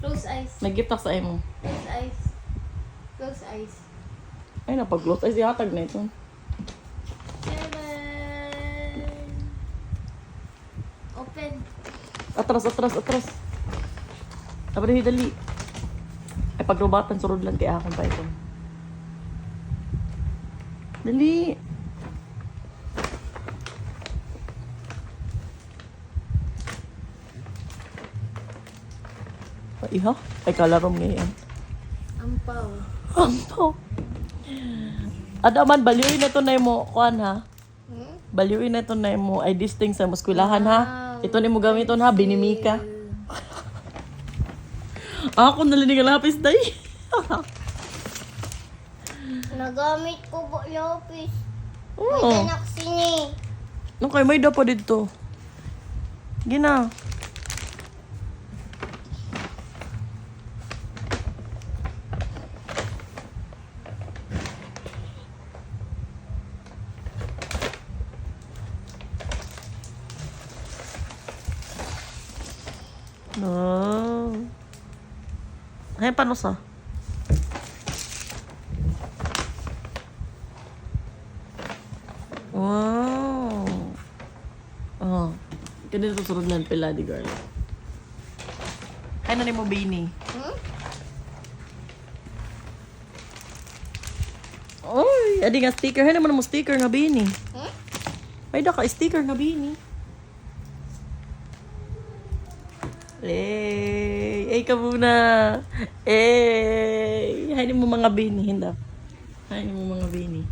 Close eyes. May gift sa imo. Close eyes. Close eyes. Ay, napag-close. Ay, sihatag na ito. 7. Open. Atras. Abri, dali. Ay, pagrobatan, surod lang kaya akong pa ito. Dali. Ay, ha? Ay, kalarom ngayon. Ampaw. Ano? Adaman, baliwin na ito na mo, kuhan ha? Baliwin na ito na mo, ay distinct sa muskulahan ha? Ito ni mo gamiton ha, binimika. Ako nalinig ang lapis, day. Nagamit ko po lapis. Oo. May anak sini. Nung kayo, may pa dito. Gina. No. Ay, paano sa? Wow. Oh. Ganito susunod na pila di girl. Ay, na mo bini. Oy, adi nga sticker. Hay naman mo sticker nga bini. Ay, da ka sticker nga bini. Ay ka muna. Ay mo mga bini. Hinda. Ay mo mga bini.